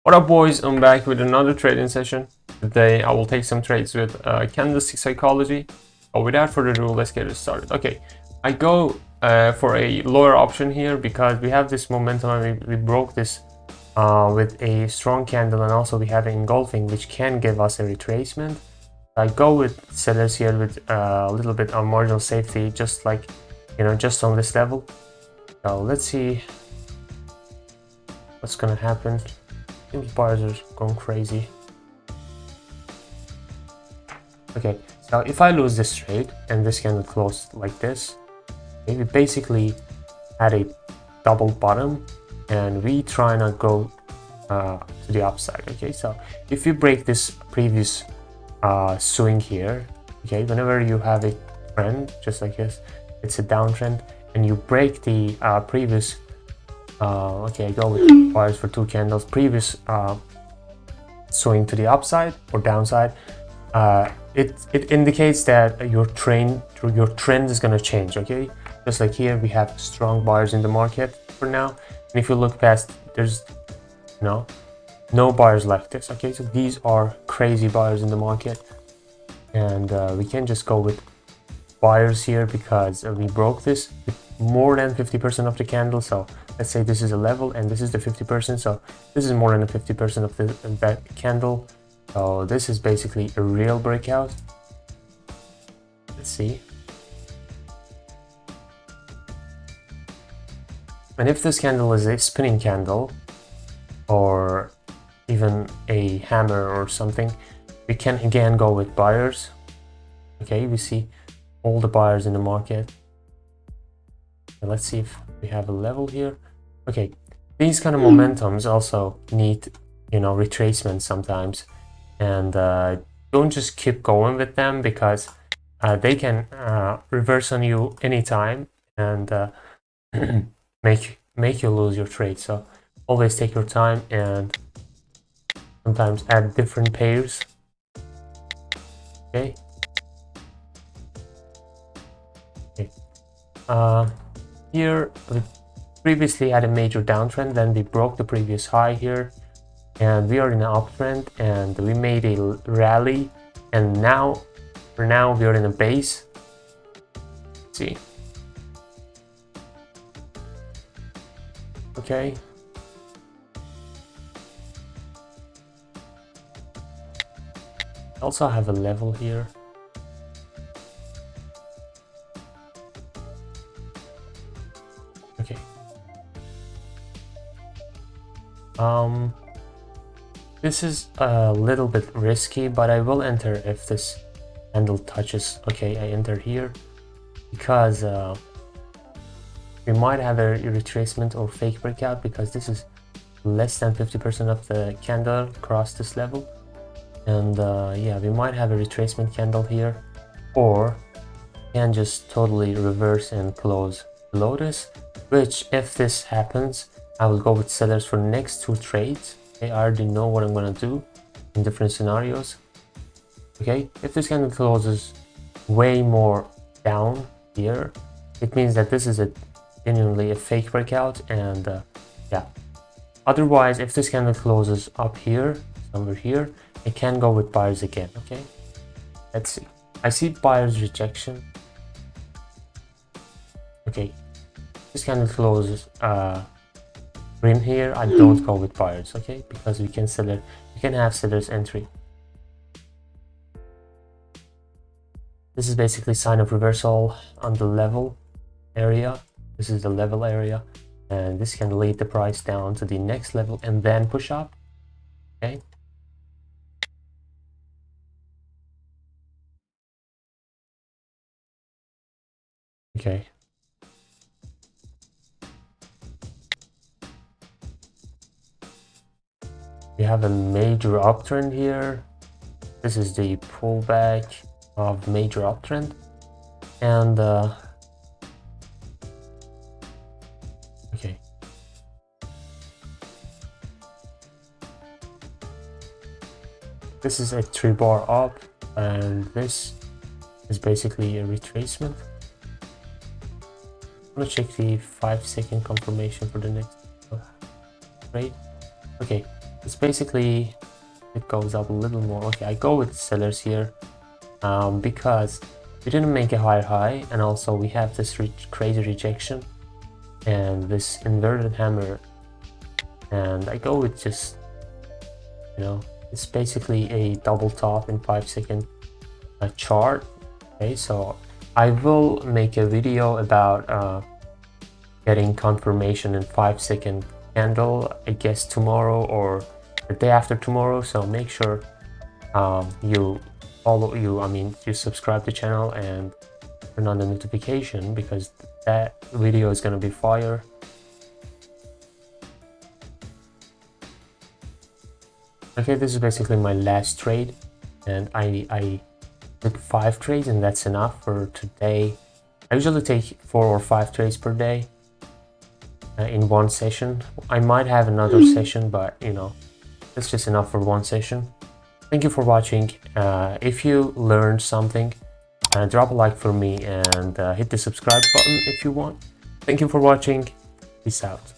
What up, boys? I'm back with another trading session. Today I will take some trades with candlestick psychology. But without further ado, let's get it started. Okay, I go for a lower option here because we have this momentum and we broke this with a strong candle, and also we have an engulfing which can give us a retracement. I go with sellers here with a little bit of marginal safety, just like, just on this level. So let's see what's gonna happen. I think the buyers are going crazy. Okay, so if I lose this trade and this candle closed like this, we basically had a double bottom and we try not go to the upside. Okay, so if you break this previous swing here, okay, whenever you have a trend just like this, it's a downtrend, and you break the previous okay, I go with buyers for 2 candles, previous swing to the upside or downside, it indicates that your trend is going to change. Okay, just like here we have strong buyers in the market for now, and if you look past, there's no buyers like this. Okay, so these are crazy buyers in the market, and we can just go with buyers here because we broke this with more than 50% of the candle. So let's say this is a level and this is the 50%, so this is more than the 50% of that candle. So this is basically a real breakout. Let's see. And if this candle is a spinning candle or even a hammer or something, we can again go with buyers. Okay, we see all the buyers in the market. And let's see if we have a level here. Okay, these kind of momentums also need, retracement sometimes, and don't just keep going with them because they can reverse on you anytime and make you lose your trade. So always take your time and sometimes add different pairs. Okay. Here we previously had a major downtrend, then we broke the previous high here, and we are in an uptrend, and we made a rally, and for now we are in a base. Let's see. Okay. I also have a level here. Okay. This is a little bit risky, but I will enter if this handle touches. Okay, I enter here because we might have a retracement or fake breakout because this is less than 50% of the candle across this level, and yeah, we might have a retracement candle here, or can just totally reverse and close below this, which if this happens, I will go with sellers for next 2 trades. Okay, I already know what I'm gonna do in different scenarios. Okay, if this candle closes way more down here, it means that this is genuinely a fake breakout, and yeah. Otherwise, if this candle closes up here, somewhere here, I can go with buyers again. Okay, let's see. I see buyers rejection. Okay, this candle closes green here, I don't go with buyers. Okay, because we can have sellers entry. This is basically sign of reversal on the level area. This is the level area, and this can lead the price down to the next level and then push up. Okay. Okay. We have a major uptrend here. This is the pullback of major uptrend, and okay. This is a 3-bar up, and this is basically a retracement. I'm gonna check the 5-second confirmation for the next trade. Okay, it's basically, it goes up a little more. Okay, I go with sellers here because we didn't make a higher high, and also we have this crazy rejection and this inverted hammer, and I go with just, you know, it's basically a double top in 5-second chart. Okay, so I will make a video about getting confirmation in 5-second candle, I guess tomorrow or the day after tomorrow. So make sure you subscribe to the channel and turn on the notification, because that video is going to be fire. Okay, this is basically my last trade, and I took 5 trades, and that's enough for today. I usually take 4 or 5 trades per day in one session. I might have another session, but you know, that's just enough for one session. Thank you for watching. If you learned something, drop a like for me, and hit the subscribe button if you want. Thank you for watching. Peace out.